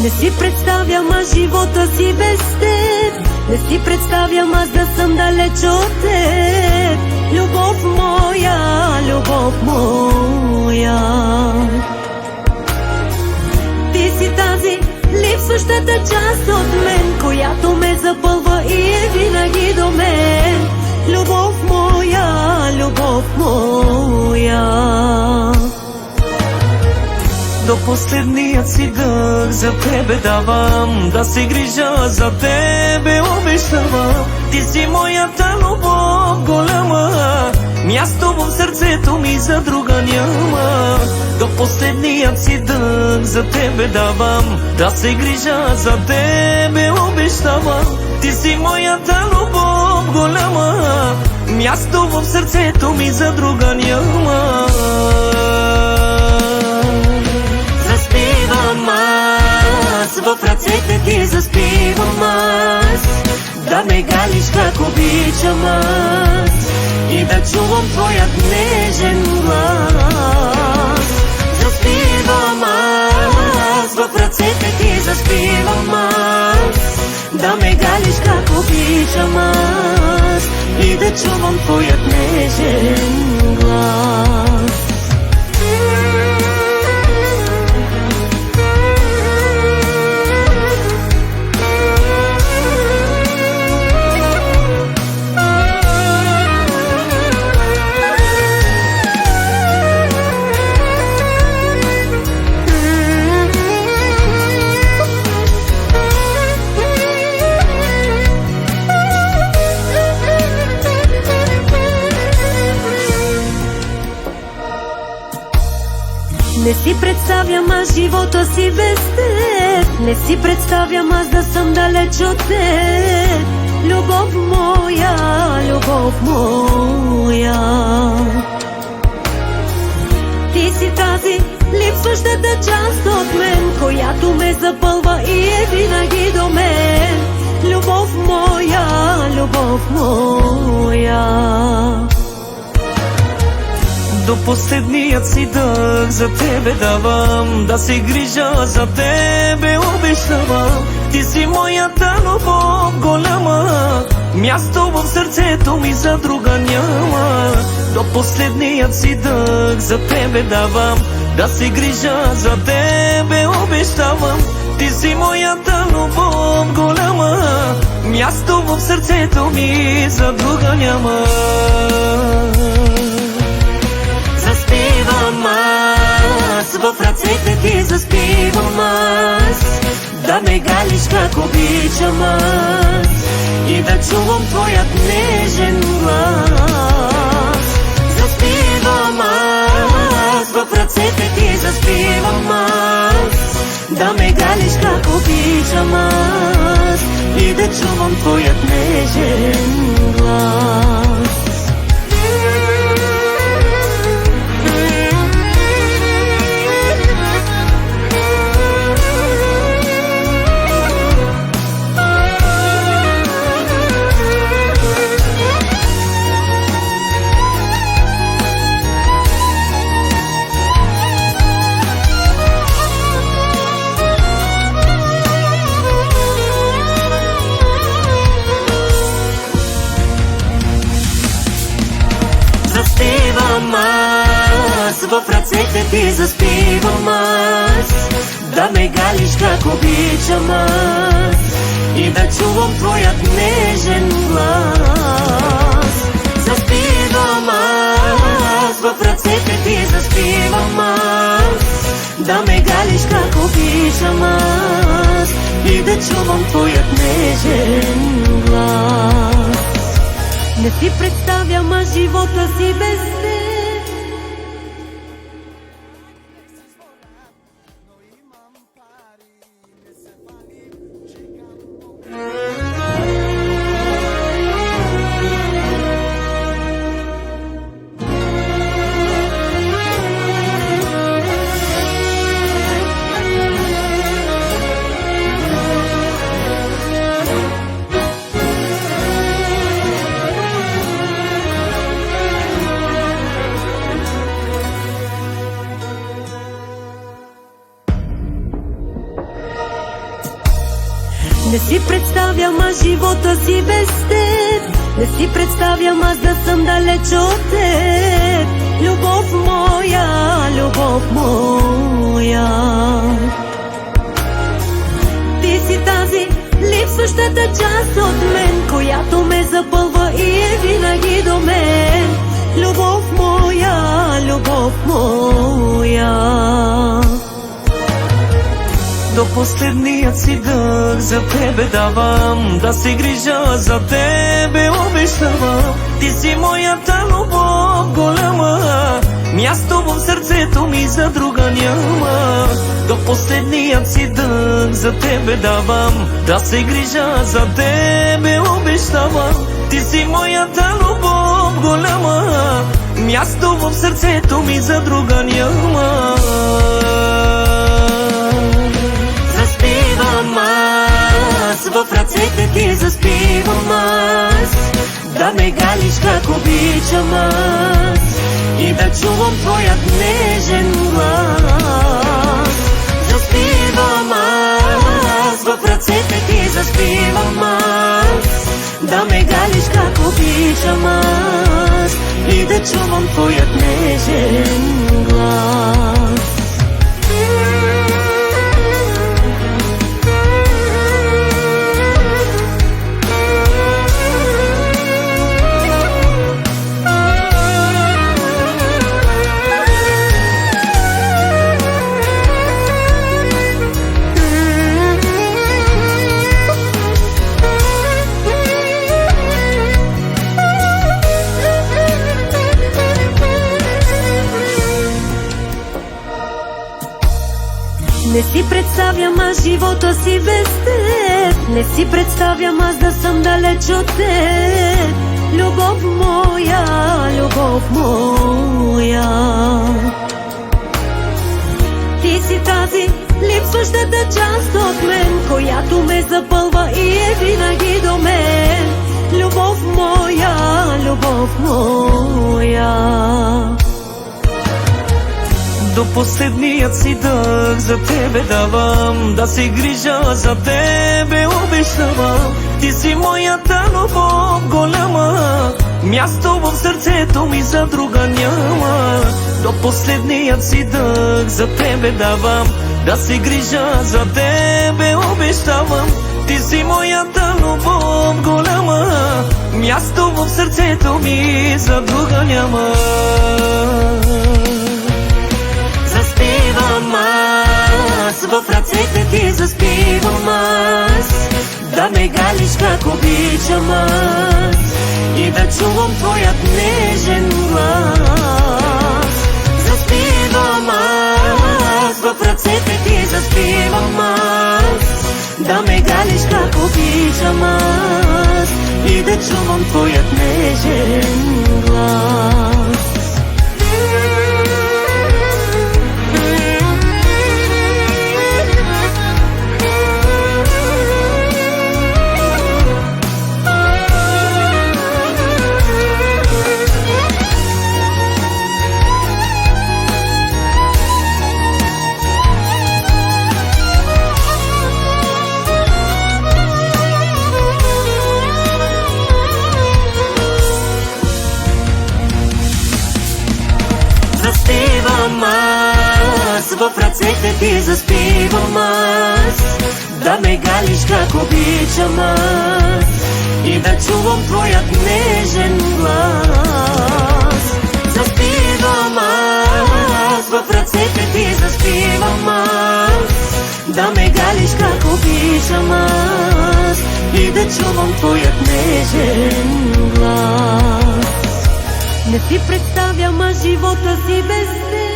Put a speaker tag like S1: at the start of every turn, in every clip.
S1: Не си представям аз живота си без теб. Не си представям аз да съм далеч от теб. Любов моя, любов моя. Ти си тази липсващата част от мен, която ме запълва и е винаги до мен. Любов моя, любов моя.
S2: До последният си дъх за тебе давам, да се грижа за тебе обещавам. Ти си моята любов голяма, място в сърцето ми за друга няма. До последният си дъх за тебе давам, да се грижа за тебе обещавам. Ти си моята любов голяма, място в сърцето ми за друга няма.
S1: Заспивам аз, в ръцете ти заспивам аз, да ме галиш как обичам аз и да чувам твоят нежен глас. Заспивам аз, в ръцете ти заспивам аз, да ме галиш как обичам аз и да чувам твоят нежен глас. Не си представям аз живота си без теб. Не си представям аз да съм далеч от теб. Любов моя, любов моя. Ти си тази липсващата част от мен, която ме запълва и е винаги до мен. Любов моя, любов моя.
S2: До последният си дъх за тебе давам, да се грижа за тебе обещавам. Ти си моята любов голяма, място в сърцето ми за друга няма. До последният си дъх за тебе давам, да се грижа за тебе обещавам. Ти си моята любов голяма, място в сърцето ми за друга няма.
S1: Заспивам аз, в ръцете ти заспивам аз, да ме галиш как обичам аз и да чувам твоят нежен глас. Заспивам аз, в ръцете ти заспивам аз, да ме галиш как обичам аз и да чувам твоят нежен глас. Заспивам аз, в ръцете ти заспивам аз, да ме галиш как обичам аз и да чувам твоят нежен глас. Заспивам аз, в ръцете ти заспивам аз, да ме галиш как обичам аз и да чувам твоят нежен глас. Не си представям аз живота си без теб. Не си представям аз живота си без теб. Не си представям аз да съм далеч от теб. Любов моя, любов моя. Ти си тази липсващата част от мен, която ме запълва и е винаги до мен. Любов моя, любов моя.
S2: До последният си дъх за тебе давам, да се грижа за тебе обещавам. Ти си моята любов голяма, място в сърцето ми за друга няма. До последният си дъх за тебе давам, да се грижа за тебе обещавам. Ти си моята любов голяма, място в сърцето ми за друга няма.
S1: Заспивам аз, в ръцете ти заспивам аз, да ме галиш как обичам аз и да чувам твоят нежен глас. Заспивам аз, в ръцете ти заспивам аз, да ме галиш как обичам аз и да чувам твоят нежен глас. Не си представям аз живота си без теб. Не си представям аз да съм далеч от теб. Любов моя, любов моя. Ти си тази липсващата част от мен, която ме запълва и е винаги до мен. Любов моя, любов моя.
S2: До последният си дъх за тебе давам, да се грижа за тебе обещавам. Ти си моята любов голяма, място в сърцето ми за друга няма. До последният си дъх за тебе давам, да се грижа за тебе обещавам. Ти си моята любов голяма, място в сърцето ми за друга няма.
S1: Заспивам аз, в ръцете ти заспивам аз, да ме галиш как обичам аз и да чувам твоят нежен глас. Заспивам аз, в ръцете ти заспивам аз, да ме галиш как обичам аз и да чувам твоят нежен глас. Заспивам аз, в ръцете ти заспивам аз, да ме галиш как обичам аз и да чувам твоят нежен глас. Заспивам аз, в ръцете ти заспивам аз, да ме галиш как обичам аз и да чувам твоят нежен глас. Не си представям аз живота си без теб.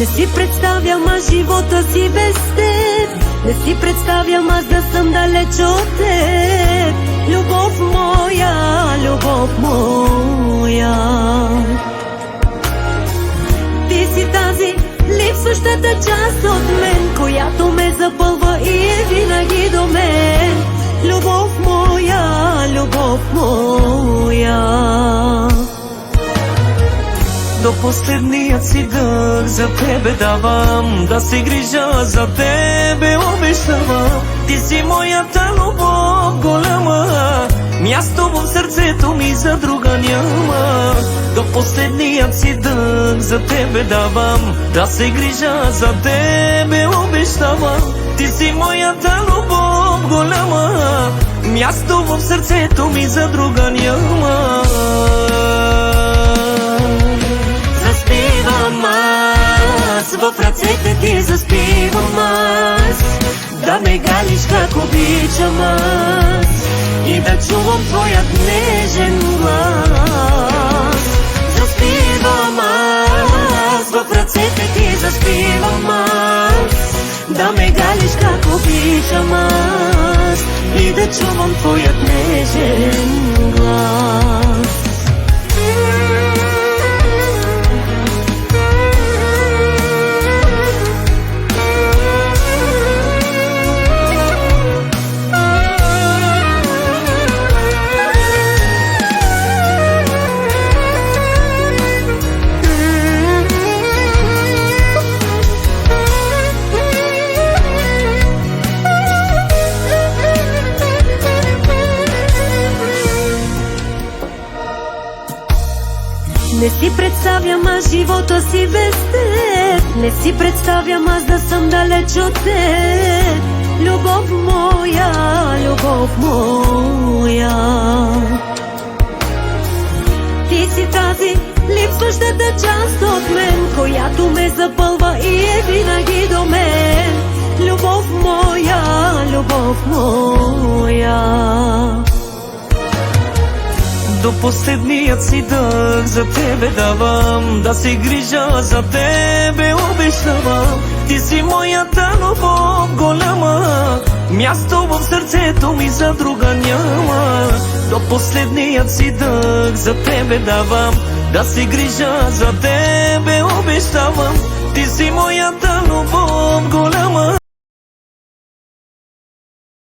S1: Не си представям аз живота си без теб, не си представям аз да съм далеч от теб. Любов моя, любов моя, ти си тази липсващата част от мен, която ме запълва и е винаги до мен. Любов моя, любов моя.
S2: До последният си дъх за тебе давам, да се грижа за тебе обещавам. Ти си моята любов голяма, място в сърцето ми за друга няма. До последният си дъх за тебе давам, да се грижа за тебе обещавам. Ти си моята любов голяма, място в сърцето ми за друга няма.
S1: Заспивам аз, в ръцете ти заспивам аз, да ме галиш как обичам аз и да чувам твоят нежен глас. Заспивам аз, в ръцете ти заспивам аз, да ме галиш как обичам аз и да чувам твоят нежен глас. Не си представям аз живота си без теб, не си представям аз да съм далеч от теб. Любов моя, любов моя, ти си тази липсващата част от мен, която ме запълва и е винаги до мен. Любов моя, любов моя.
S2: До последният си дъх за тебе давам, да се грижа за тебе обещавам. Ти си моята любов голяма, място в сърцето ми за друга няма. До последният си дъх за тебе давам, да се грижа за тебе обещавам. Ти си моята любов голяма.